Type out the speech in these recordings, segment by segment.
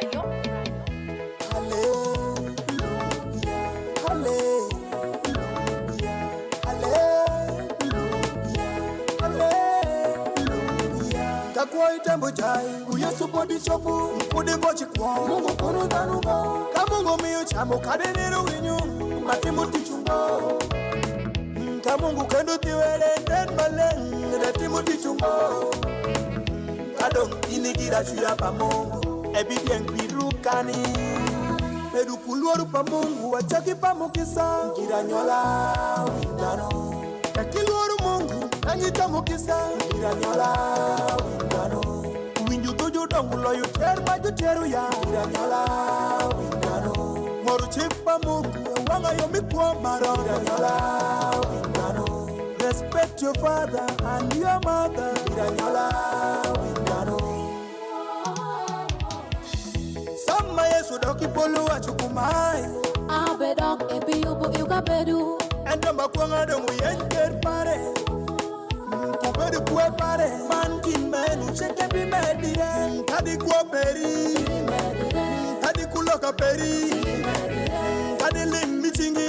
Brayo. Hallelujah, hallelujah, hallelujah, hallelujah. Kakwa itambo chai, kuyesu body chofu, mpude bochi kwa. Mungu kono danugo, kamungo miyo chamo kadenero winyu, matimu tichungo. Kamungu kendo tiwele ten maleng, retimu tichungo. Adon inigira chuya pa Mungu, ebidien pirukani. Medu puluoru pa Mungu, wachaki pa mukisa. Ngira nyola windano, kakiluoru Mungu, nangita mukisa. Ngira nyola windano, winju tuju dongu loyu teru maju teru ya. Ngira nyola windano, moru chipa Mungu, wanga yomi kwa maro. Ngira nyola windano, respect your father and your mother. Ngira nyola windano. Sama yesu doki polu achukumai. Abedok ebi yubo yuga bedu. Endo makwanga dongu yenker pare. Kubedu kwe pare. Mankin menu cheke bi medire. Kadi kwa peri. Kadi kuloka peri. Kadi lim michingi.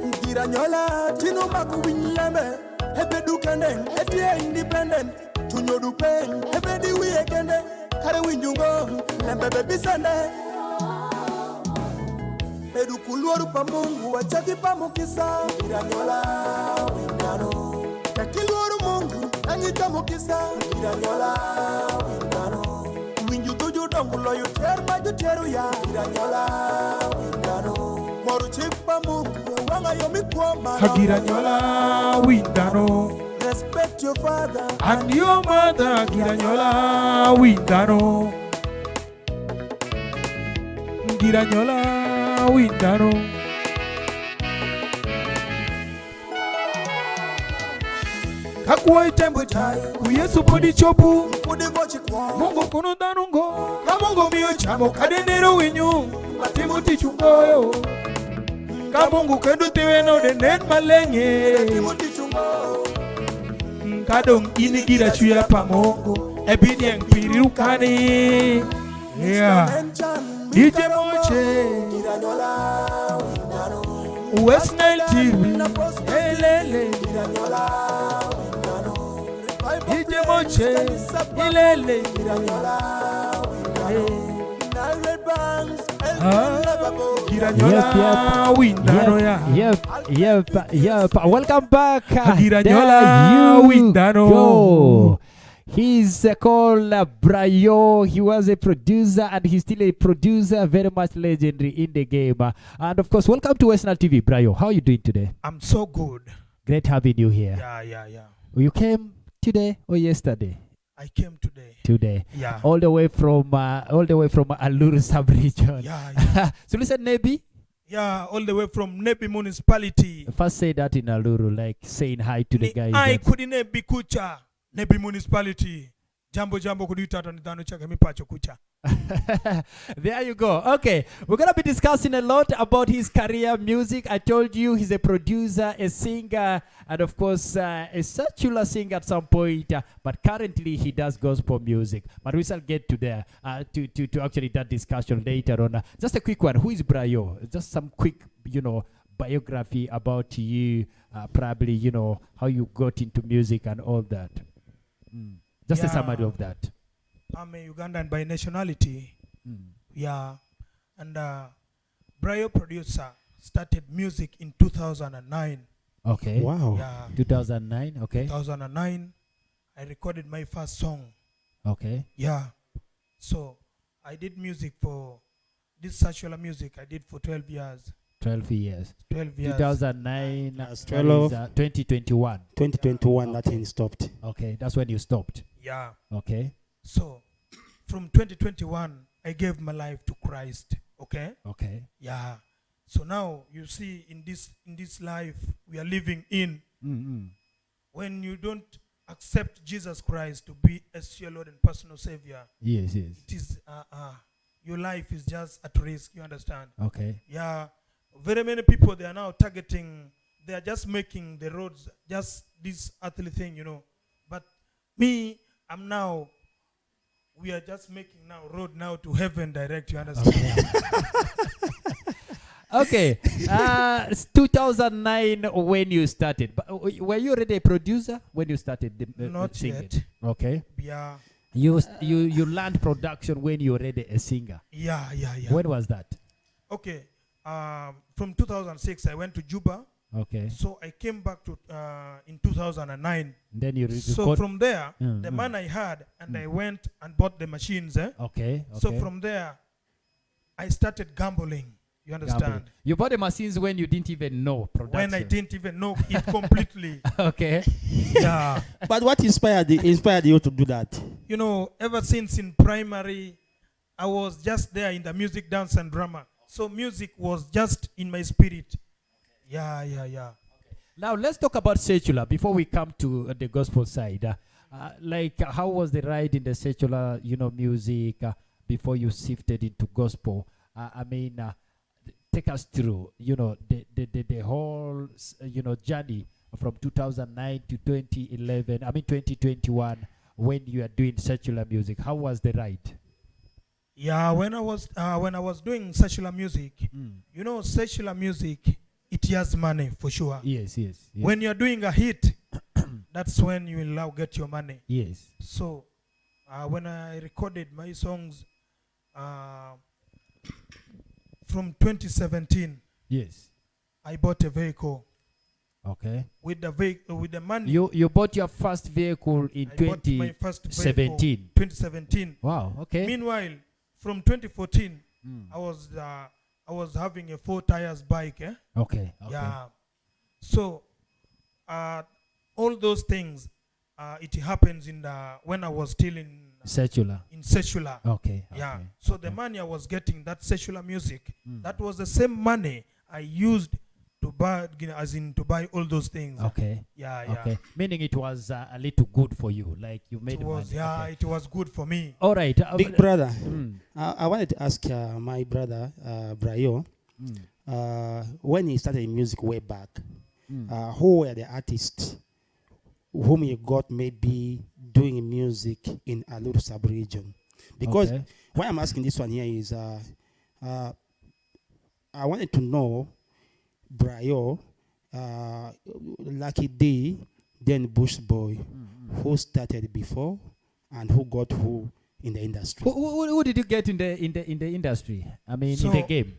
Ngira nyola tinu maku winyembe. Hebedu kenden, etie independent. Tunyodu pen, ebedi wiye kende. Kare winjungo, nembebe bisande. Edu kuluoru pa Mungu, wachaki pa mukisa. Ngira nyola windano, kakiluoru Mungu, nangita mukisa. Ngira nyola windano, winju tuju dongu loyu teru maju teru ya. Ngira nyola windano, moru chipa Mungu, wanga yomi kwa maro. Hagira nyola windano, respect your father and your mother. Gira nyola windano, gira nyola windano. Kakwa itembo chai, kuyesu podi chopu. Mpude bochi kwa. Mungu kono danungo, kamungo miyo chamo kadenero winyu, matimu tichungoyo. Kamungu kendo tewe no denen malenge. Timu tichungo. Kadong inigira chuya pa Mungu, ebidien pirukani. Yeah. DJ Moche, Ngira nyola windano, Westnile TV, elele. ngira nyola windano. DJ Moche, elele. Ngira nyola windano. Nalwe banks, Gira nyola windano ya. Yep. Welcome back. Gira There nyola you windano. go. He's called Brayo. He was a producer and he's still a producer, very much legendary in the game. And of course, welcome to Westnile TV, Brayo. How are you doing today? I'm so good. Great having you here. Yeah. You came today or yesterday? I came today. Today. Yeah. All the way from Aluru sub-region. Yeah. So listen, Nebi. Yeah, all the way from Nebi municipality. First say that in Aluru, like saying hi to the guys. I kudine bikucha Nebi municipality. Jambo kudita nidano chake mipacho kucha. There you go. Okay, we're gonna be discussing a lot about his career, music. I told you he's a producer, a singer, and of course a secular singer at some point. But currently he does gospel music. But we shall get to there to actually that discussion later on. Just a quick one. Who is Brayo? Just some quick, biography about you. Probably how you got into music and all that. Just a summary of that. I'm a Ugandan by nationality. Yeah. And Brayo producer started music in 2009. Okay. Wow. Yeah. 2009. Okay. 2009, I recorded my first song. Okay. Yeah. So I did music for this secular music. I did for 12 years. 12 years. 12 years. 2009. That's that is, 2021. 2021, that thing stopped. Okay. That's when you stopped. Yeah. Okay. So from 2021, I gave my life to Christ. Okay. Okay. Yeah. So now you see in this life we are living in, when you don't accept Jesus Christ to be as your Lord and personal Savior, Yes. it is your life is just at risk. You understand? Okay. Yeah. Very many people, they are now targeting, they are just making the roads just this earthly thing, But me, I'm now we are just making now road now to heaven direct. You understand? Okay. It's 2009 when you started. But were you already a producer when you started Not singing? yet. Okay. Yeah. You learned production when you were already a singer. Yeah. When was that? Okay. From 2006, I went to Juba. Okay. So I came back to in 2009. Then you So from there, Mm, the mm. man I had, and I went and bought the machines. Okay. So from there, I started gambling. You understand? Gambling. You bought the machines when you didn't even know production. When I didn't even know it completely. Okay. Yeah. But what inspired you to do that? You know, ever since in primary, I was just there in the music, dance, and drama. So music was just in my spirit. Yeah. Now let's talk about secular before we come to the gospel side. How was the ride in the secular, music before you shifted into gospel? Take us through, the whole, journey from 2009 to 2021, when you are doing secular music. How was the ride? Yeah, when I was doing secular music, secular music, it has money for sure. Yes. When you're doing a hit, that's when you will now get your money. Yes. So, when I recorded my songs from 2017, Yes. I bought a vehicle. Okay. With the money, You bought your first vehicle in I bought my first vehicle 2017. 2017. Wow. Okay. Meanwhile, from 2014, Mm. I was having a 4 tires bike. Okay. Yeah. So, all those things, it happens when I was still in Secular. secular. Okay. Yeah. Okay. So the money I was getting, that secular music, that was the same money I used to buy, to buy all those things. Okay. Yeah. Okay. Meaning it was a little good for you, like you made It was, money. yeah, Okay. it was good for me. All right. Big brother, Mm. I wanted to ask my brother, Brayo, Mm. when he started music way back, Mm. who were the artists whom you got maybe doing music in Alur sub-region? Because Okay. why I'm asking this one here is I wanted to know Brayo, Lucky D, then Bush Boy, who started before and who got who in the industry. Who did you get in the industry? I mean, in So, the game.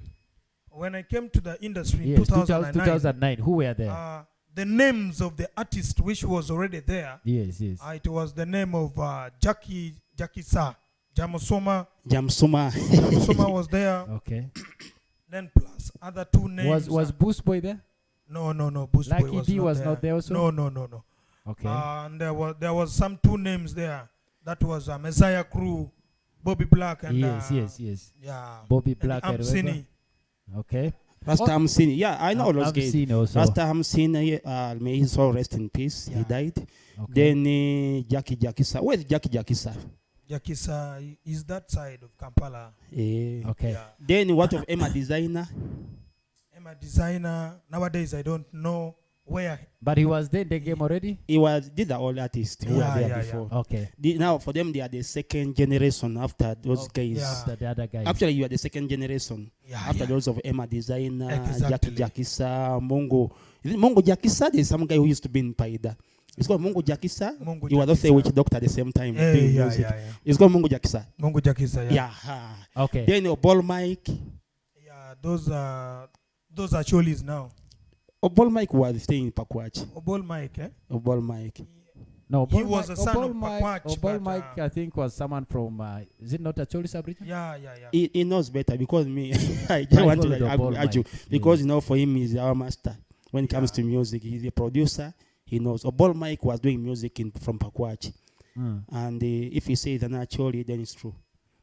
When I came to the industry in Yes, 2009, Who were there? the names of the artist which was already there, Yes. it was the name of Jackie Sa, Jamosoma. Jamsuma. Jamosoma was there. Okay. Then plus other 2 names. Was Boost Boy there? No. Bush Boy Lucky was D not was there. not there also? No. Okay. And there was some 2 names there. That was Messiah Crew, Bobby Black, and yes. yeah, Bobby and Black. I remember. Amsini. Okay. Rasta Hamsini. Yeah, I know all those guys. Amsini also. Rasta Hamsini, may his soul rest in peace. He Yeah. died. Okay. Then Jackie Sa. Where's Jackie Sa? Jackie Sa is that side of Kampala. Okay. Yeah. Then what of Emma Designer? I'm a designer. Nowadays, I don't know where. But he was there in the game already? Did the old artists who were Yeah, there yeah, before. Okay. Now for them, they are the second generation after those guys. Yeah. After the other guys. Actually, you are the second generation Yeah, after yeah. those of Emma Designer, Exactly. Jackie Sa, Mongo. Is it Mongo Jackie Sa? There's some guy who used to be in Paida. It's called Mongo Jackie Sa. Mungu He was also a Jackie witch Sa. doctor at the same time. Yeah, doing yeah, music. yeah. It's called Mongo Jackie Sa. Mungu Jackie Sa, yeah. Yeah. Okay. Then Obol Mike. Yeah, those are cholis now. Obol Mike was staying in Pakwach. Obol Mike, Obol Mike. No, He Obol was Mike- a son Obol of Mike- Pakwach, Obol but, Mike, I think, was someone from, is it not a Choli sub-region? Yeah. He knows better because me, I I don't want to followed Obol argue Mike. because for him he's our master when it comes Yeah. to music. He's a producer. He knows. Obol Mike was doing music from Pakwach, and if he says an actually, then it's true.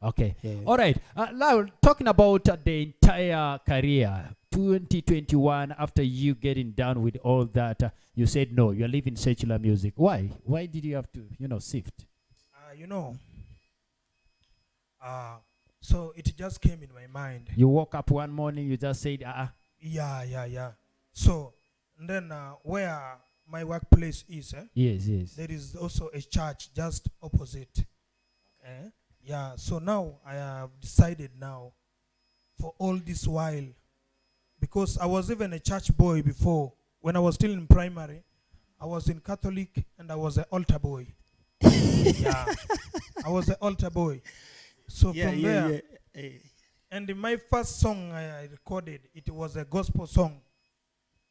Okay. Yeah. All right. Now, talking about the entire career, 2021, after you getting done with all that, you said, no, you're leaving secular music. Why? Why did you have to, shift? So it just came in my mind. You woke up one morning, you just said, Yeah. So then where my workplace is, yes. there is also a church just opposite. Yeah, so now I have decided now for all this while, because I was even a church boy before. When I was still in primary, I was in Catholic and I was an altar boy. Yeah, I was an altar boy. So from there, and in my first song I recorded, it was a gospel song.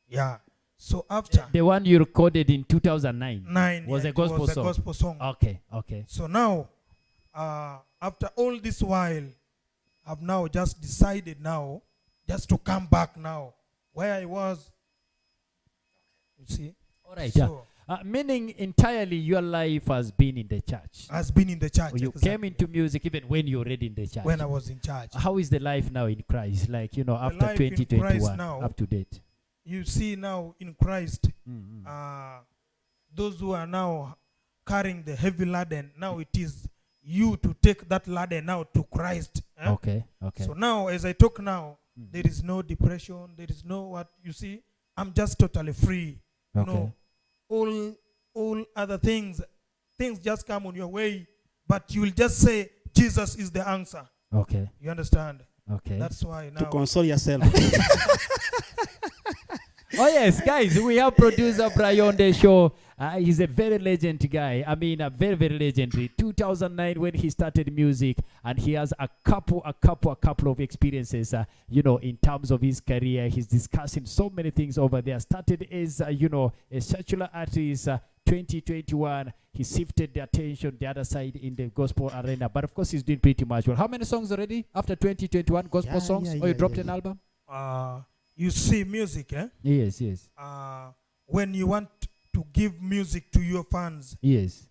Yeah. So after The one you recorded in 2009 was yeah, a gospel it was song. a gospel song. Okay, okay. So now, after all this while, I've now just decided now just to come back now where I was. You see, All right. so Meaning entirely your life has been in the church. has been in the church. Or you exactly, came into music even when you were already in the church. when I was in church. How is the life now in Christ? Like, you know, after life in Christ 2021, now, up to date. You see now in Christ, Mm-hmm. those who are now carrying the heavy laden, now it is you to take that laden now to Christ. Eh? Okay, okay. So now, as I talk now, there is no depression. There is no what you see. I'm just totally free. You Okay. know, all other things just come on your way, but you will just say Jesus is the answer. Okay, You understand? okay. That's why To now. console yourself. Oh yes, guys, we have producer Brayo on the show. He's a very legendary guy. I mean, a very, very legendary. 2009 when he started music, and he has a couple of experiences. You know, in terms of his career, he's discussing so many things over there. Started as you know, a secular artist. 2021, he shifted the attention the other side in the gospel arena. But of course, he's doing pretty much well. How many songs already after 2021 gospel Yeah, songs? yeah, Or you yeah, dropped yeah, an album? You see music, eh? Yes, yes, When you want to give music to your fans, yes,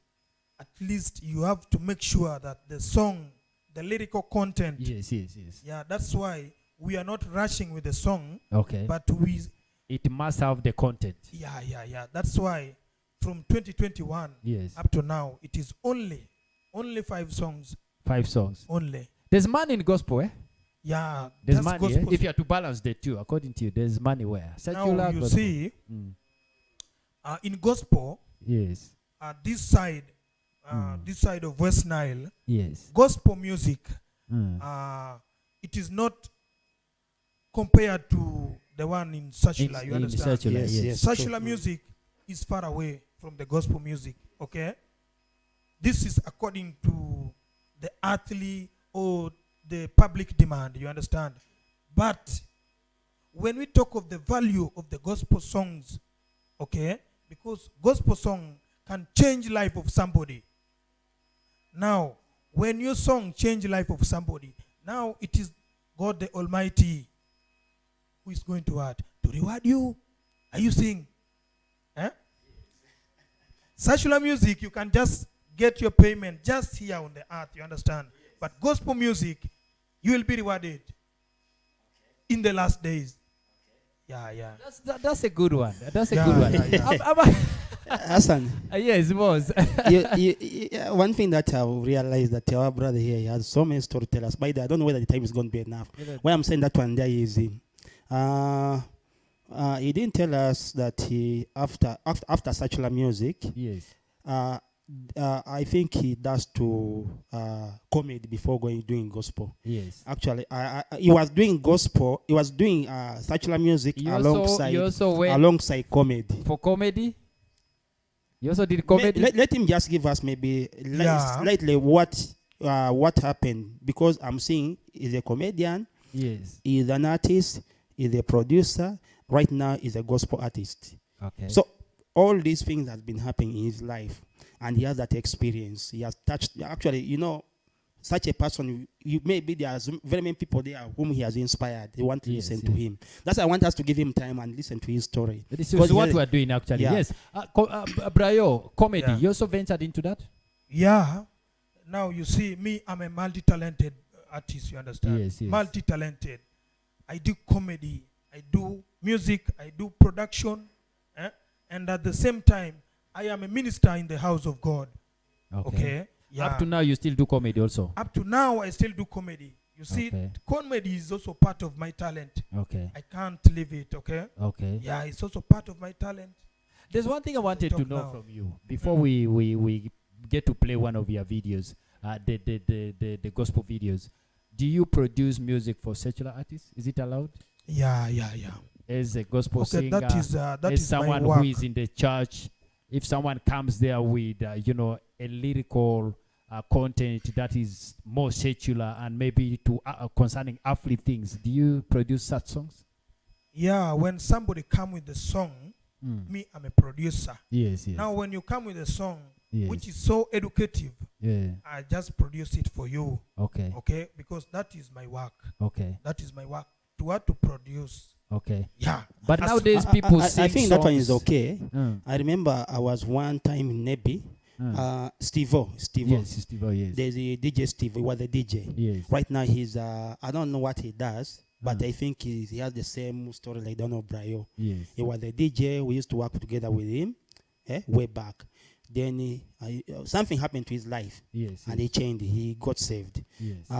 at least you have to make sure that the song, the lyrical content, yes, yes, yes. yeah, that's why we are not rushing with the song, Okay. but we, It must have the content. yeah. That's why from 2021 Yes. up to now, it is only 5 songs, 5 songs. only. There's money in gospel, eh? Yeah, There's that's money. Eh? gospel. If you have to balance the two, according to you, there's money where? Secular, Now you gospel. see, Mm. in gospel, Yes. this side of Westnile, Yes. gospel music, Mm. it is not compared to the one in Sachula. You In understand? secular, Yes, yes. yes. Sachula music is far away from the gospel music. Okay, this is according to the earthly or the public demand. You understand? But when we talk of the value of the gospel songs, okay, because gospel song can change life of somebody. Now, when your song change life of somebody, now it is God the Almighty who is going to what? To reward you. Are you seeing? Eh? Secular music, you can just get your payment just here on the earth, you understand? But gospel music, you will be rewarded in the last days. Yeah. That's a good one. That's a Yeah, good one. yeah. Hassan, Yes, boss. one thing that I've realized that our brother here, he has so many stories to tell us. By the way, I don't know whether the time is going to be enough. Why I'm saying that one there is, he didn't tell us that he after secular music, Yes. I think he does to comedy before doing gospel. Yes. Actually, he was doing gospel. He was doing secular music You also went alongside comedy. for comedy? You also did comedy? Let him just give us maybe slightly what happened, because I'm seeing he's a comedian, Yes. he's an artist, he's a producer. Right now, he's a gospel artist. Okay. So all these things have been happening in his life, and he has that experience. He has touched. Actually, you know, such a person. Maybe there's very many people there whom he has inspired. They want to listen to him. That's why I want us to give him time and listen to his story. This is what we're doing actually. Yeah. Yes. Brayo, comedy. Yeah. You also ventured into that? Yeah. Now you see me, I'm a multi-talented artist, you understand? Yes. Multi-talented. I do comedy, I do music, I do production, and at the same time, I am a minister in the house of God. Okay? Yeah. Up to now, you still do comedy also? Up to now, I still do comedy. You see, Okay. comedy is also part of my talent. Okay. I can't leave it, okay? Okay. Yeah, it's also part of my talent. There's one thing I wanted to Talk know now. from you before we get to play one of your videos. the gospel videos. Do you produce music for secular artists? Is it allowed? Yeah. As a gospel Okay, singer, that as is my someone work. who is in the church, if someone comes there with, a lyrical content that is more secular and maybe to concerning earthly things, do you produce such songs? Yeah, when somebody come with the song, me, I'm a producer. Yes. Now, when you come with a song which Yes. is so educative, Yeah. I just produce it for you. Okay. Okay, because that is my work. Okay. That is my work. To what to produce. Okay. Yeah. But As- nowadays people sing I think that one is songs. okay. Mm. I remember I was one time in Nebi. Steve-O. Yes, Steve, yes. There's a DJ Steve. He was a DJ. Yes. Right now he's I don't know what he does, but I think he has the same story like Brayo. Yes. He was a DJ. We used to work together with him, way back. Then something happened to his life, Yes. and he changed. He got saved. Yes.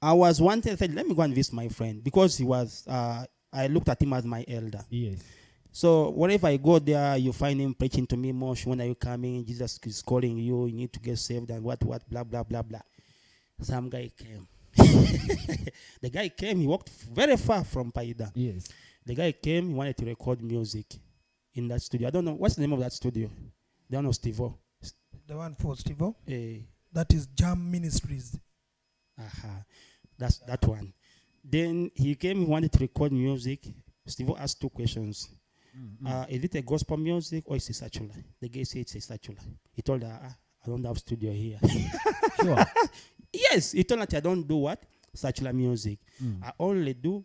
I was wanted. Said, let me go and visit my friend because he was. I looked at him as my elder. Yes. So whenever I go there, you find him preaching to me, Mosh, when are you coming? Jesus is calling you. You need to get saved and what, blah, blah, blah, blah. Some guy came. The guy came. He walked very far from Paida. Yes. The guy came. He wanted to record music in that studio. I don't know. What's the name of that studio? They don't know Steve-O. The one for Steve-O? Eh, That is Jam Ministries. That's that one. Then he came. He wanted to record music. Steve-O asked 2 questions. Is it a gospel music or is it secular? The guy said it's a secular. He told her, I don't have studio here. Sure. Yes, he told her I don't do what? Secular music. I only do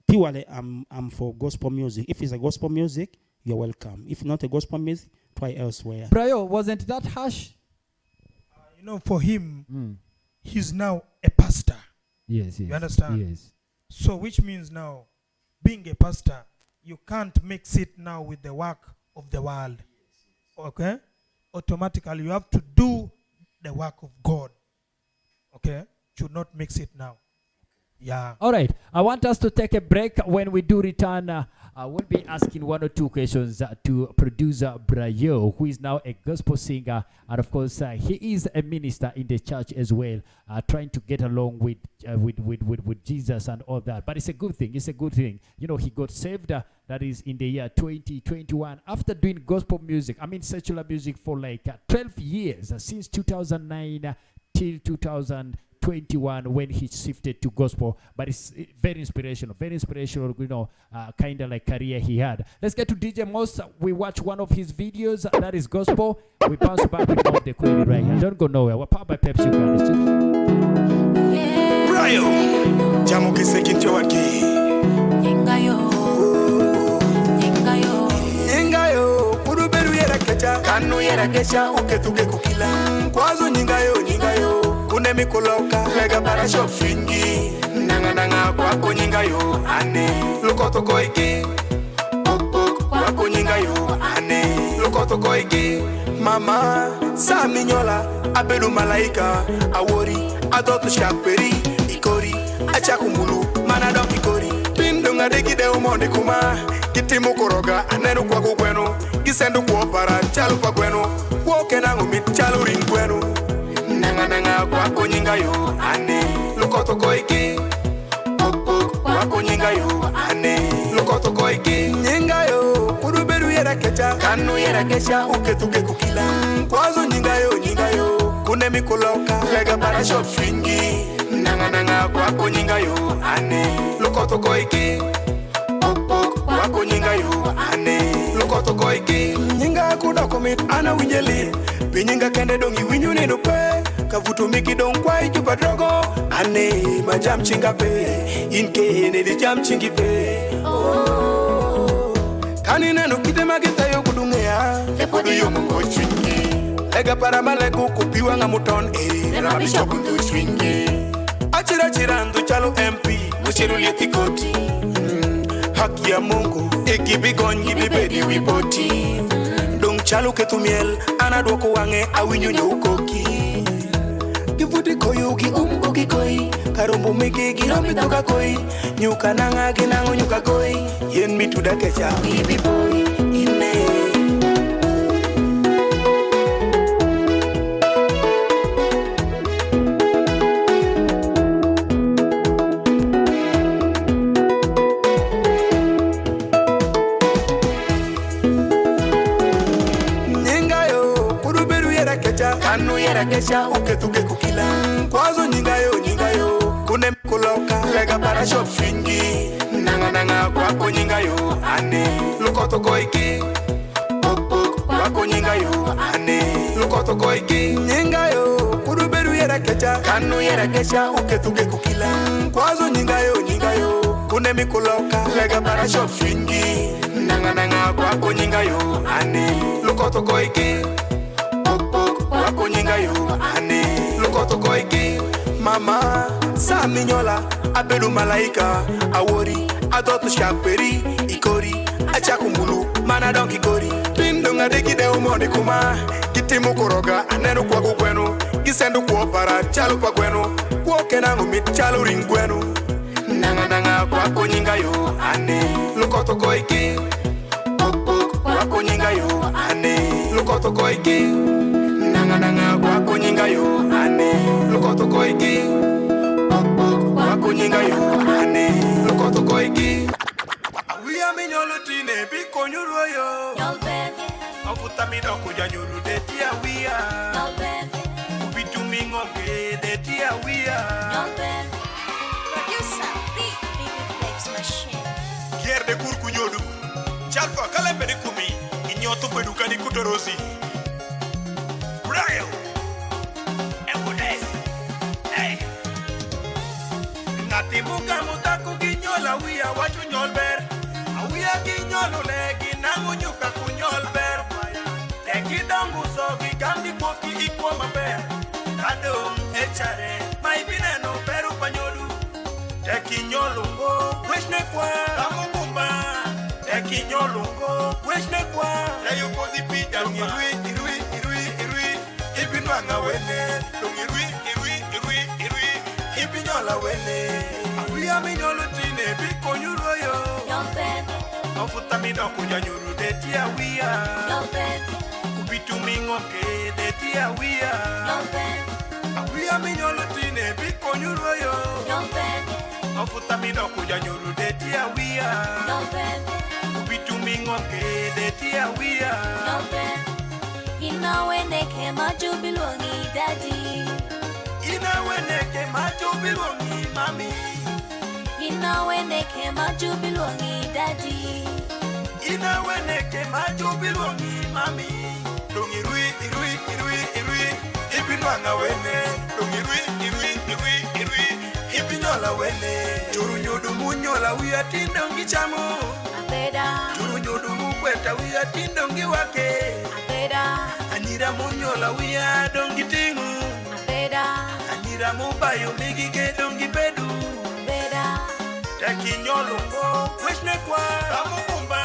purely I'm for gospel music. If it's a gospel music, you're welcome. If not a gospel music, try elsewhere. Brayo, wasn't that harsh? For him, he's now a pastor. Yes. You understand? Yes. So which means now, being a pastor, you can't mix it now with the work of the world. Okay? Automatically, you have to do the work of God. Okay? Should not mix it now. Yeah. All right. I want us to take a break. When we do return, I will be asking 1 or 2 questions to producer Brayo, who is now a gospel singer. And of course, he is a minister in the church as well, trying to get along with Jesus and all that. But it's a good thing. It's a good thing. He got saved, that is in the year 2021, after doing gospel music, secular music for like 12 years, since 2009 till 2021 when he shifted to gospel. But it's very inspirational, kind of like career he had. Let's get to DJ Moss. We watch one of his videos that is gospel. We bounce back with all the query right here. Don't go nowhere. We're powered by Pepsi Uganda. Brayo, jamu kisekincho waki. Nyingayo, kuruberu yera kecha, kanu yera kecha, uketuke kukila. Kwazo nyingayo, kune mikoloka, lega para shop swingi. Nanga kwako nyingayo, ane, lukoto koiki. Kwako nyingayo, ane, lukoto koiki. Mama, sami nyola, abedu malaika, awori, adotu shakperi, ikori, achakumulu, manado ikori. Pindunga deki umonde kuma, kiti mukoroga, anenu kwa kukwenu, gisendu kuopara, chalu kwa kwenu, woke nangu mit chalu ringkwenu. Nanga kwako nyingayo, ane, lukoto koiki. Kwako nyingayo, ane, lukoto koiki. Nyingayo, kuruberu yera kecha, kanu yera kecha, uketuke kukila. Kwazo nyingayo, kune mikoloka, lega para shop swingi. Nanga kwako nyingayo, ane, lukoto koiki. Kwako nyingayo, ane, lukoto koiki. Nyinga kuda komit ana winjeli, pinyinga kende dongi winyu nenu pe. Kavuto miki don kwa ijupa drogo, ane majam chinga pe. Inke ne di jam chingi pe. Kani nenu kite magita yo kudungea, lepodo yo mungo chingi. Lega para maleko kupiwa ngamuton rabi chokundu swingi. Achira ndu chalo MP, mushiru lieti koti. Haki ya Mungu, ekibi gonyi bibedi wipoti. Dong chalo ketumiel, anadwoko wange awinyo nyukoki. Gifuti koyugi umkoki koi, karumbu miki girambi toka koi. Nyuka nanga ginango nyuka koi, yen mitu da kecha bibi boy, ine. kanu yera kesha uketuke kukila kwazo nyingayo kune kuloka lega para shop swingi nanga kwako nyingayo ane lukoto koiki kwako nyingayo ane lukoto koiki nyingayo kuruberu yera kecha kanu yera kesha uketuke kukila kwazo nyingayo kune mikuloka lega para shop swingi nanga kwako nyingayo ane lukoto koiki kwako nyingayo ane lukoto koiki mama saminyola abedu malaika awori adotu shaperi ikori achakumulu mana donki kori pindunga dikide umone kuma kitimu koroga anenu kwa kukwenu gisendu kwa para chalu kwa kwenu kwa kenangu mit chalu ringwenu nanga kwako nyingayo ane lukoto koiki kwako nyingayo ane lukoto koiki nanga kwako nyingayo ane lukoto koiki kwako nyingayo ane lukoto koiki we are minyolo tine biko nyuroyo Yolben, afuta mido kuja nyuru de tia we are Yolben, ubitu mingonge de tia we are Yolben. Producer, big flex machine. Kier de kurku nyodu chalko kalembe de kumi inyoto peduka di kutorosi Brayo Ebune Hey Natimuka mutaku kinyola wia wachu nyolber Awia kinyolu legi nangu nyuka kunyolber Teki dongu sogi gandi koki ikwa maber Kado echare maibineno peru panyodu Teki nyolungo wishne kwa Kamugumba Teki nyolungo wishne kwa Leyo kodi pita irui Ibinwanga wene irui Ibinyola wene Awia minyolu tine biko nyuroyo Yolben, Ofuta mido kuja nyuru de tia wia Yolben, Kubitu mingoke de tia wia Yolben, Awia minyolu tine biko nyuroyo Yolben, Ofuta mido kuja nyuru de tia wia Yolben, Kubitu mingoke de tia wia Yolben. You know when they came out, you belong, daddy. Ina weneke macho bilongi mami You know when they came out, you belong, daddy. Ina weneke macho bilongi mami Dongi rui Ibinwanga wene Dongi rui Ibinyola wene Churu nyodu munyola wia tindongi chamo Abeda, Churu nyodu mukweta wia tindongi wake Abeda, Anira munyola wia dongi tingu Abeda, Anira mubayo migike dongi bedu Abeda. Teki nyolungo wishne kwa Kamugumba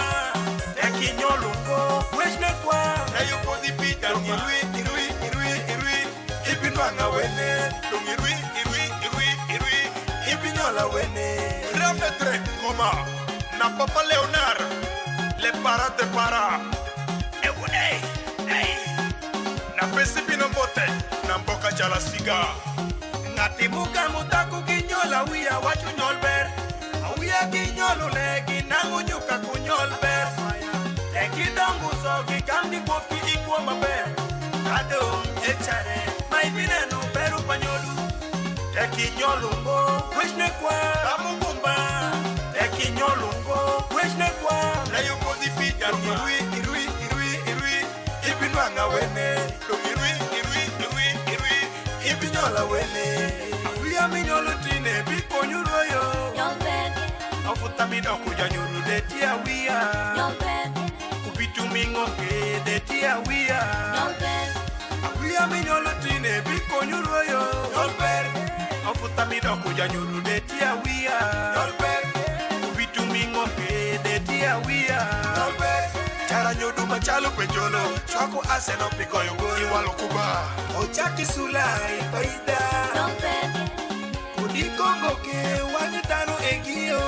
Teki nyolungo wishne kwa Leyo kodi pita irui Ibinwanga wene Dongi irui Ibinyola wene Rametre koma Na papa Leonard Le para de para Ewune Hey Na pesi pino mbote Na mboka chala siga Natimuka mutaku kinyola wia wachu nyolber Awia kinyolu legi nangu nyuka kunyolber Teki dongu sogi kandi koki ikwa maber Kado echare maibinenu peru panyodu Teki nyolungo wishne kwa Kamugumba Teki nyolungo wishne kwa Leyo kodi pita irui Ibinwanga wene Dongi irui Ibinyola wene Awia minyolu tine biko nyuroyo Yolben, Ofuta mido kuja nyuru de tia wia Yolben, Kubitu mingoke de tia wia Yolben, Awia minyolu tine biko nyuroyo Yolber Ofuta mido kuja nyuru de tia wia Yolber Kubitu mingoke de tia wia Yolber Chara nyodu machalo penjolo Swako aseno piko yungo Iwalo kuba Ochaki sulai paida Yolben, Kudikongo ke wanyetano egio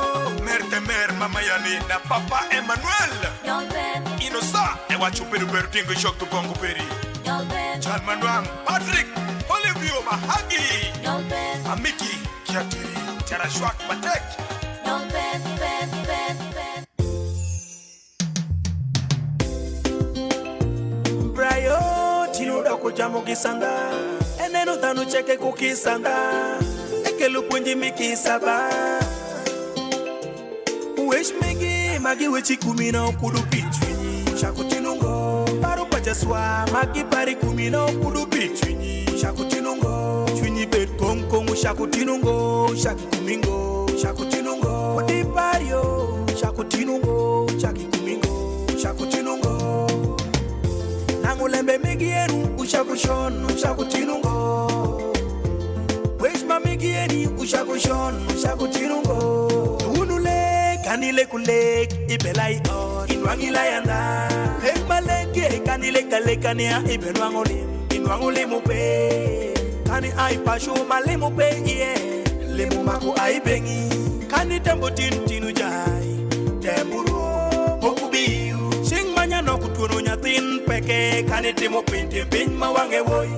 Merte mama yani na papa Emmanuel Yolben, Inosa ewa chuperu beru tingo shok tu bongo peri Yolben, Chalman Wang Patrick Olivio Mahagi Yolben, Amiki Kiatiri Chara Shwak Batek Yolben, Ben. Brayo Tino Dako jamo kisanga eneno tanu cheke kukisanga ekelu punji mikisaba Wish megi magi wechi kumino kudu pichini shakutinungo paru pachaswa magi pari kumino kudu pichini shakutinungo chwini bet kong shakutinungo shakikumingo shakutinungo odi pario shakutinungo shakikumingo shakutinungo nangulembe megi enu ushakushon shakutinungo wish ma megi eni ushakushon shakutinungo Kanile kulek ibelai on inwangila yanda lek maleke kanile kalekania ibenwangole inwangole mupe kani ai pasho male mupe ye le mumako ai bengi kani tembo tinu jai temburu okubiu sing manya no kutuno nyatin peke kani timo pinte pin mawange boy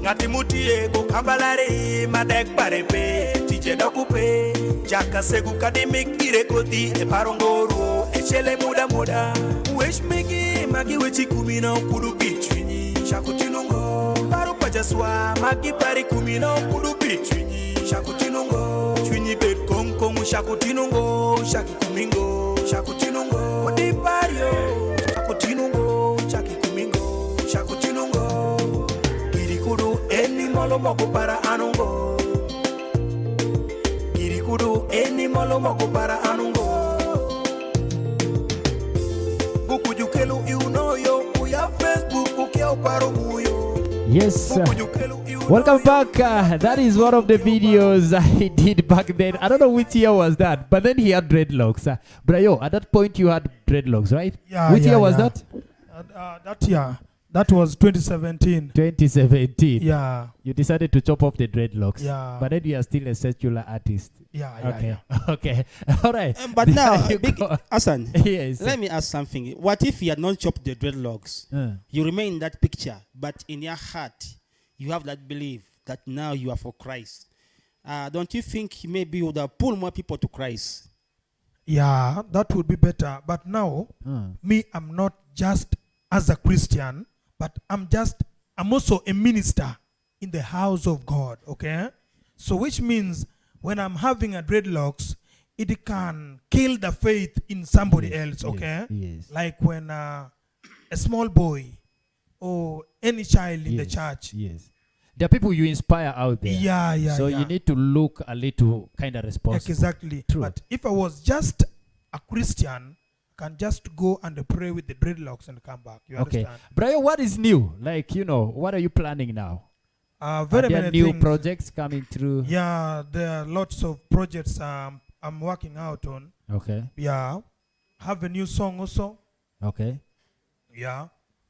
ngati mutie ko kambalare madek parepe tije dokupe Jaka segu kadimik ire koti e parongoro e chele muda Wish megi magi wechi kumino kudu pichwini Shakutinungo Paru pachaswa magi pari kumino kudu pichwini Shakutinungo Chwini bet kong shakutinungo Shakikumingo Shakutinungo Odi pario Shakutinungo Shakikumingo Shakutinungo Kirikudu eni molo mogo para anungo Kudu eni malo moko para anungo Buku jukelu iunoyo Uya Facebook ukia uparo muyo Yes. Welcome back. That is one of the videos I did back then. I don't know which year was that, but then he had dreadlocks. Brayo, at that point you had dreadlocks, right? Yeah. Which year was that? That year. That was 2017. 2017. Yeah. You decided to chop off the dreadlocks. Yeah. But then you are still a secular artist. Yeah. Okay. Okay. All right. But now, Big Hassan, yes. let me ask something. What if you had not chopped the dreadlocks? You remain in that picture, but in your heart, you have that belief that now you are for Christ. Don't you think maybe you would have pulled more people to Christ? Yeah, that would be better. But now, me, I'm not just as a Christian, but I'm also a minister in the house of God, okay? So which means when I'm having a dreadlocks, it can kill the faith in somebody else, okay? Yes. Like when a small boy or any child in the church. Yes. There are people you inspire out there. Yeah. So you need to look a little kind of responsible. Exactly. True. But if I was just a Christian, I can just go and pray with the dreadlocks and come back. You understand? Brayo, what is new? Like, what are you planning now? Very are there many new things. projects coming through? Yeah, there are lots of projects I'm working out on. Okay. Yeah. Have a new song also. Okay. Yeah.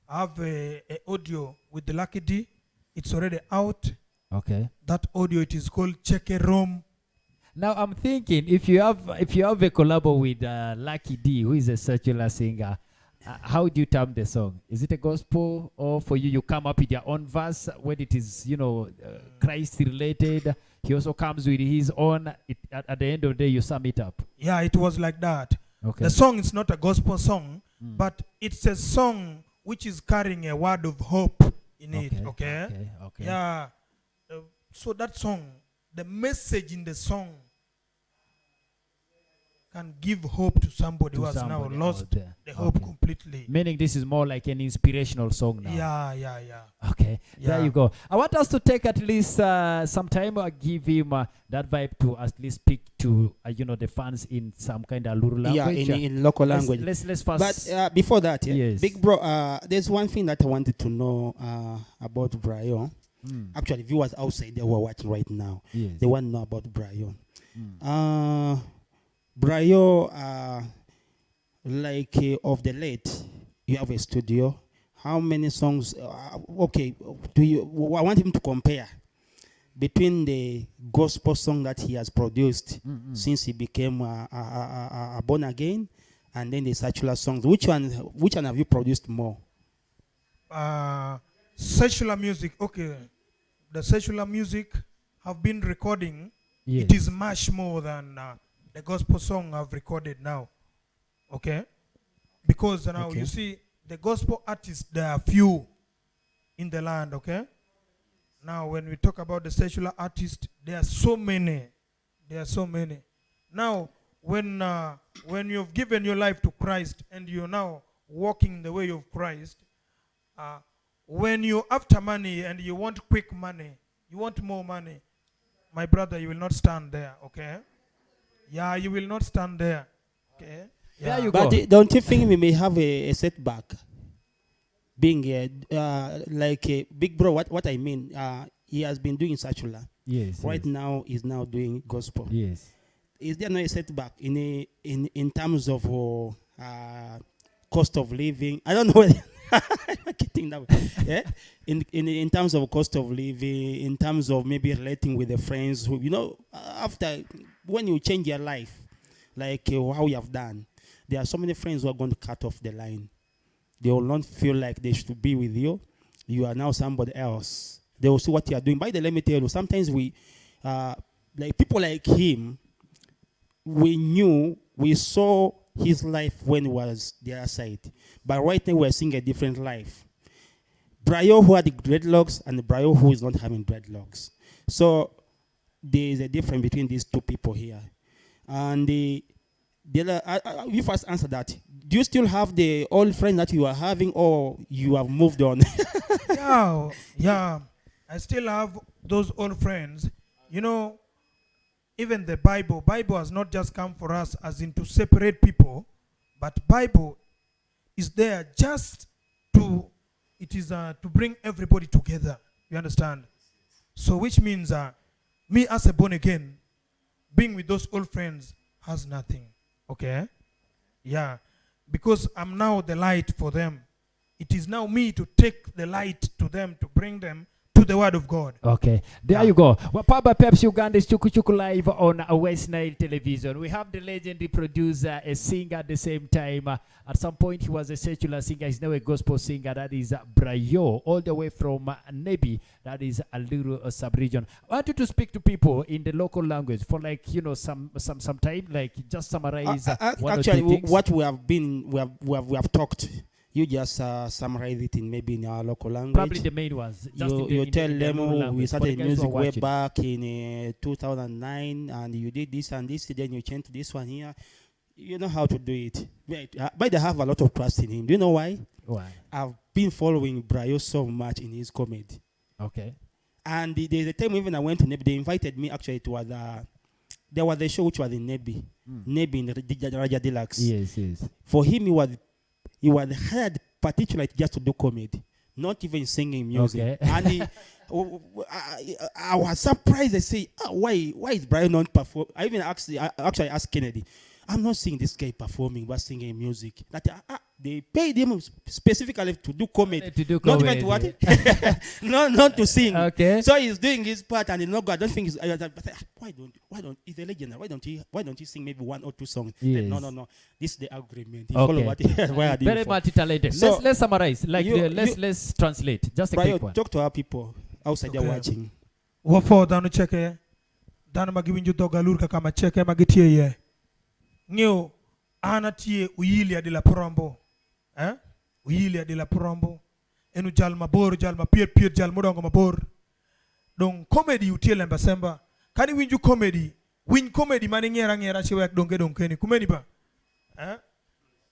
I have a audio with the Lucky D. It's already out. Okay. That audio, it is called Check a Room. Now I'm thinking if you have a collabo with Lucky D, who is a secular singer, how do you term the song? Is it a gospel, or for you come up with your own verse when it is Christ related? He also comes with his own. At the end of the day, you sum it up. Yeah, it was like that. Okay. The song is not a gospel song, but it's a song which is carrying a word of hope in it. Okay. Yeah. So that song, the message in the song can give hope to somebody who has now lost the hope completely. Meaning this is more like an inspirational song now. Yeah. Okay, there you go. I want us to take at least some time or give him that vibe to at least speak to the fans in some kind of Luru language. Yeah, in local language. Let's first. But before that, yes. Big Bro, there's one thing that I wanted to know about Brayo. Actually, viewers outside there who are watching right now, they want to know about Brayo. Brayo, of the late, you have a studio. How many songs? I want him to compare between the gospel song that he has produced since he became a born again, and then the secular songs. Which one have you produced more? Secular music. Okay, the secular music have been recording. It is much more than the gospel song I've recorded now. Okay, because now you see the gospel artists, there are few in the land. Okay, Now, when we talk about the secular artists, there are so many. There are so many. Now, when you've given your life to Christ and you're now walking the way of Christ, when you're after money and you want quick money, you want more money, my brother, you will not stand there, okay? Yeah, you will not stand there, okay? Yeah. There you But go. don't you think we may have a setback? Being like a big bro, what I mean, he has been doing secular. Yes. Right now, he's now doing gospel. Yes. Is there no setback in terms of cost of living? I don't know. I'm getting that way. Yeah? In terms of cost of living, in terms of maybe relating with the friends who, after when you change your life, like how you have done, there are so many friends who are going to cut off the line. They will not feel like they should be with you. You are now somebody else. They will see what you are doing. By the way, let me tell you, sometimes we, like people like him, we saw his life when he was the other side. But right now we're seeing a different life. Brayo who had the dreadlocks and Brayo who is not having dreadlocks. So there is a difference between these two people here. And the other, you first answer that. Do you still have the old friend that you are having, or you have moved on? Yeah. I still have those old friends. Even the Bible has not just come for us as in to separate people, but Bible is there just to bring everybody together. You understand? So which means me as a born again, being with those old friends has nothing. Okay? Yeah. Because I'm now the light for them. It is now me to take the light to them, to bring them to the word of God. Okay, there you go. Wapaba Peps Uganda is Chuku Chuku live on a Westnile television. We have the legendary producer, a singer at the same time. At some point, he was a secular singer. He's now a gospel singer. That is Brayo, all the way from Nebi. That is a little sub-region. I want you to speak to people in the local language for some time, like just summarize one or two actually, things. what we have talked. You just summarize it maybe in our local language. Probably the main ones. You tell them we started music way watching. back in 2009, and you did this and this, then you changed to this one here. You know how to do it. But I have a lot of trust in him. Do you know why? Why? I've been following Brayo so much in his comedy. Okay. And there's a time even I went to Nebi, they invited me. Actually, there was a show which was in Nebi. Nebi in the Raja Deluxe. Yes. For him, he was hired particularly just to do comedy, not even singing music. Okay. And I was surprised. I say, why is Brian not perform? I even actually asked Kennedy, I'm not seeing this guy performing but singing music. That they paid him specifically to do comedy. Not even to what? not to sing. Okay. So he's doing his part, and I don't think he's. Why don't he's a legend? Why don't you sing maybe one or two songs? Yes. No. This is the agreement. Okay. Why are they Very multi-talented. So let's summarize. Let's translate. Just a quick one. Talk to our people outside there watching. Wafo danu cheke danu magiwinju dogalurka kama cheke magitie ye. Ngeo anatie uyili adila prombo. Uyili adila prombo. Enu jal mabor, jal mapiet jal modongo mabor. Dong comedy utie lemba semba. Kani winju comedy. Win comedy mani ngera chiwek donge ni. Kumeni ba?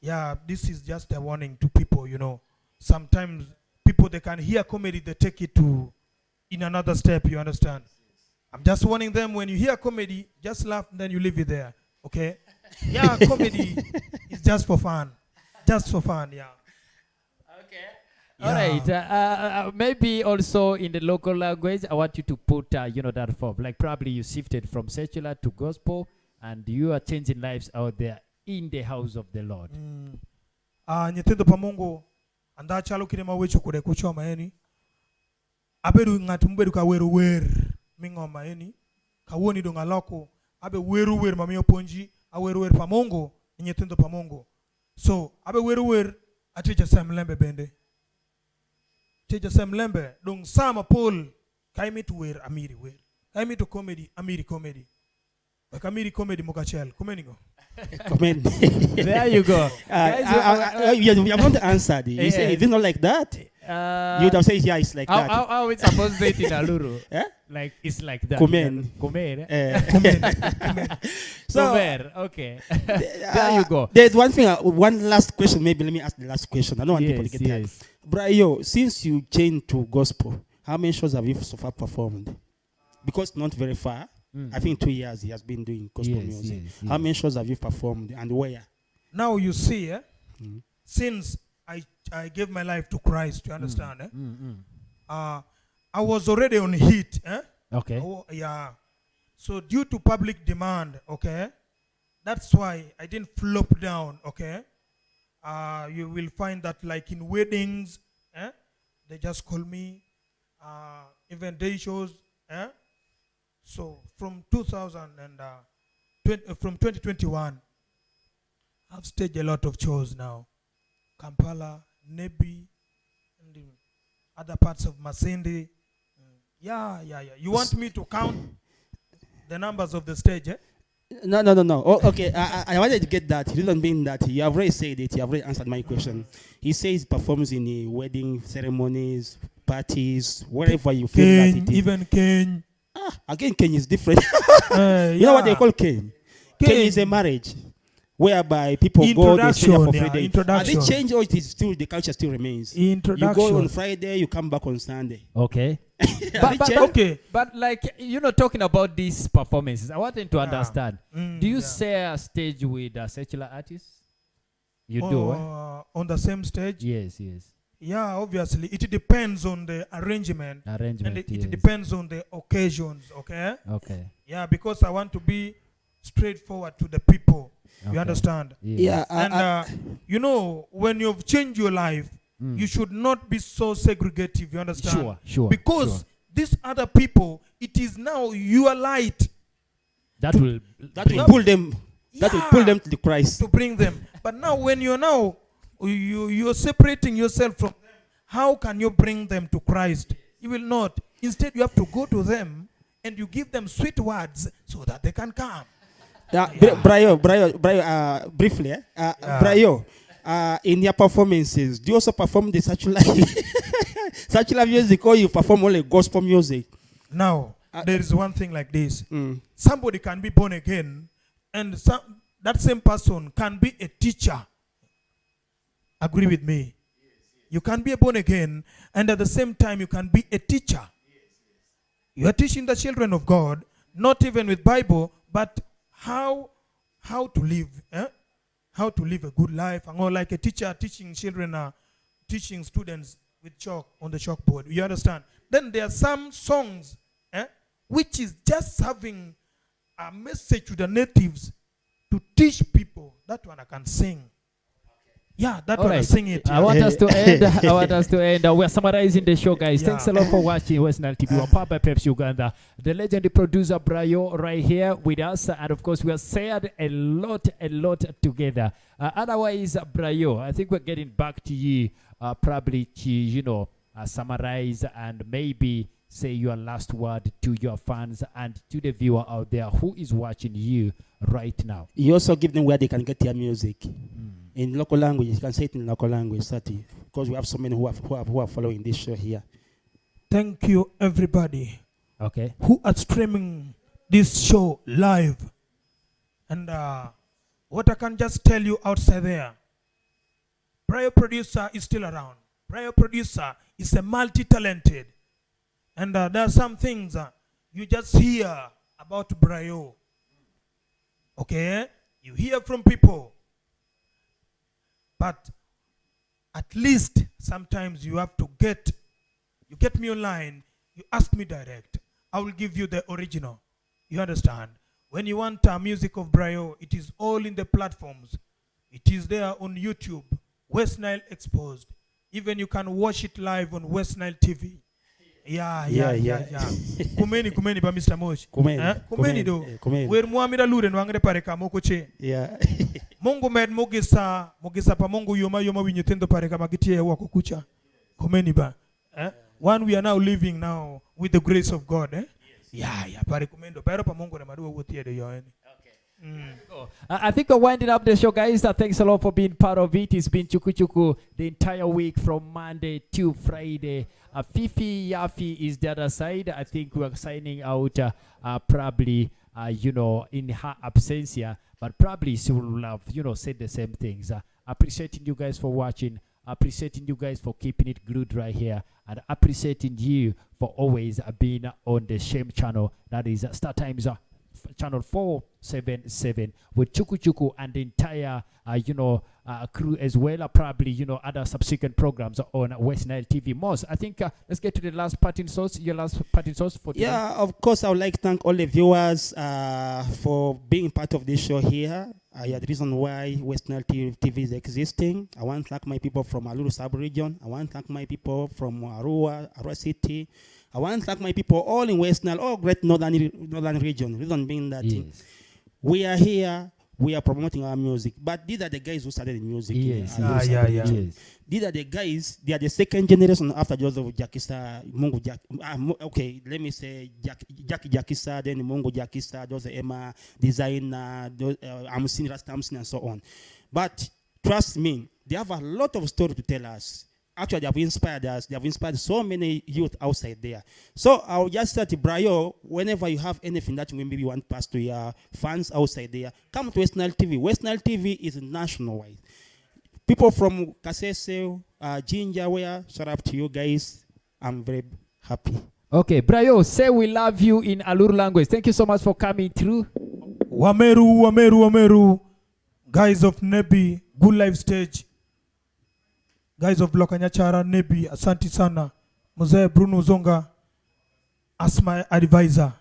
Yeah, this is just a warning to people, Sometimes people, they can hear comedy, they take it to in another step, you understand? I'm just warning them, when you hear comedy, just laugh and then you leave it there, okay? Yeah, comedy is just for fun. Just for fun, yeah. Okay. Yeah. All right. Maybe also in the local language, I want you to put, that form. Like probably you shifted from secular to gospel, and you are changing lives out there in the house of the Lord. Nyithindo pa Mungu anda chalo kine mawecho kude kuchoma eni. Abedu ng'atu mbedu ka weru wer mingoma eni. Kawoni do ngaloko abe weru wer mamiyo ponji aweru wer pa Mungu nyithindo pa Mungu. So abe weru wer atija semlembe bende. Tija semlembe dong sama Paul kaimi to wer amiri wer. Kaimi to comedy amiri comedy. Kamiri comedy mokachel. Kumenigo. Comment. There you go. You have not answered. You say, is it not like that? You'd have said, yeah, it's like that. How it's supposed to say it in Aluru? Eh? Like it's like that. Kumen. Kumen. So, okay. There you go. There's one thing, one last question. Maybe let me ask the last question. I don't want people to get tired. Brayo, since you changed to gospel, how many shows have you so far performed? Because not very far. I think 2 years he has been doing gospel music. How many shows have you performed and where? Now you see, since I gave my life to Christ, you understand? I was already on heat. Okay. Yeah. So due to public demand, okay, that's why I didn't flop down, okay. You will find that like in weddings, they just call me, even day shows, So from 2021, I've staged a lot of shows now. Kampala, Nebi, and other parts of Masindi. Yeah. You want me to count the numbers of the stage, No. Oh, okay, I wanted to get that. He didn't mean that. You have already said it. You have already answered my question. He says performs in the wedding ceremonies, parties, wherever you feel that it is. Even Ken. Again, Ken is different. You know what they call Ken? Ken is a marriage whereby people go, they stay there for 3 days. Introduction. Have they changed or it is still, the culture still remains? Introduction. You go on Friday, you come back on Sunday. Okay. But like, talking about these performances, I wanted to understand. Do you share stage with secular artists? You do, on the same stage? Yes. Yeah, obviously. It depends on the arrangement. And it depends on the occasions, okay? Okay. Yeah, because I want to be straightforward to the people. Okay. You understand? Yes. Yeah. And, when you've changed your life, you should not be so segregative, you understand? Sure. Because these other people, it is now your light. That will pull them. That will pull them to the Christ. To bring them. But now when you're separating yourself from them, how can you bring them to Christ? You will not. Instead, you have to go to them and you give them sweet words so that they can come. Brayo, briefly, Brayo, in your performances, do you also perform the secular music, or you perform only gospel music? Now, there is one thing like this. Somebody can be born again, and that same person can be a teacher. Agree with me? You can be born again, and at the same time, you can be a teacher. You are teaching the children of God, not even with Bible, but how to live, how to live a good life. And like a teacher teaching children, teaching students with chalk on the chalkboard. You understand? Then there are some songs, which is just having a message to the natives to teach people. That one I can sing. Yeah, that one I sing it. I want us to end. We're summarizing the show, guys. Yeah. Thanks a lot for watching Westnile TV. We're powered by Pepsi Uganda. The legendary producer Brayo right here with us. And of course, we have shared a lot together. Otherwise, Brayo, I think we're getting back to you probably to, summarize and maybe say your last word to your fans and to the viewer out there who is watching you right now. You also give them where they can get their music. In local language, you can say it in local language, because we have so many who are following this show here. Thank you, everybody. Okay. Who are streaming this show live. And what I can just tell you outside there, Brayo Producer is still around. Brayo Producer is a multi-talented. And there are some things you just hear about Brayo. Okay? You hear from people. But at least sometimes you have to get me online, you ask me direct. I will give you the original. You understand? When you want music of Brayo, it is all in the platforms. It is there on YouTube, Westnile Exposed. Even you can watch it live on Westnile TV. Yeah. Kumeni ba Mr. Mosh. Kumeni do. Wer muamira lure no angre pare ka moko che. Yeah. Mungu med mugisa pa Mungu yoma winyetendo pare ka magitie wako kucha. Kumeni ba. One we are now living with the grace of God, Yeah, pare kumendo. Pero pa Mungu na maduwa wotie de yo. I think we're winding up the show, guys. Thanks a lot for being part of it. It's been Chuku Chuku the entire week from Monday to Friday. Fifi Yafi is the other side. I think we're signing out probably, in her absentia, but probably she will have, said the same things. Appreciating you guys for watching. Appreciating you guys for keeping it glued right here. And appreciating you for always being on the Shame channel. That is Star Times channel 477 with Chuku Chuku and the entire crew as well. Probably other subsequent programs on Westnile TV. Moss, I think let's get to the last parting source. Your last parting source for today. Yeah, of course, I would like to thank all the viewers for being part of this show here. The reason why Westnile TV is existing. I want to thank my people from Aluru sub-region. I want to thank my people from Arua City. I want to thank my people all in Westnile, all great northern region. Reason being that we are here, we are promoting our music. But these are the guys who started the music. Yes. These are the guys, they are the second generation after Joseph Jakisa, Mungu okay, let me say Jackie Jakisa, then Mungu Jakisa, Joseph Emma, designer, Amsin, Rastamsin, and so on. But trust me, they have a lot of story to tell us. Actually, they have inspired us. They have inspired so many youth outside there. So I'll just say to Brayo, whenever you have anything that you maybe want to pass to your fans outside there, come to Westnile TV. Westnile TV is nationwide. People from Kasese, Jinja, shout out to you guys. I'm very happy. Okay, Brayo, say we love you in Aluru language. Thank you so much for coming through. Wameru. Guys of Nebi, Good Life Stage. Guys of Blokanyachara, Nebi, Asante Sana, Mzee Bruno Zonga, as my advisor.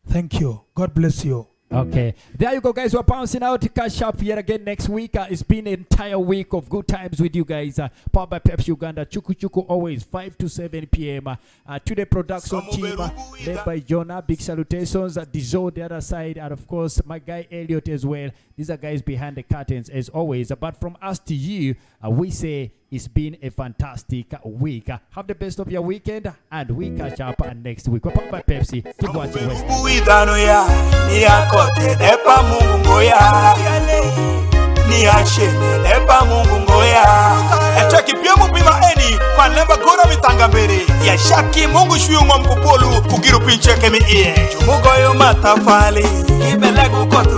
Thank you. God bless you. Okay. There you go, guys. We're bouncing out to catch up yet again next week. It's been an entire week of good times with you guys. Powered by Pepsi Uganda. Chuku Chuku always 5 to 7 p.m. To the production team led by Jonah. Big salutations. Dijon the other side. And of course, my guy Elliot as well. These are guys behind the curtains as always. But from us to you, we say it's been a fantastic week. Have the best of your weekend, and we catch up next week. We're powered by Pepsi. Keep watching West.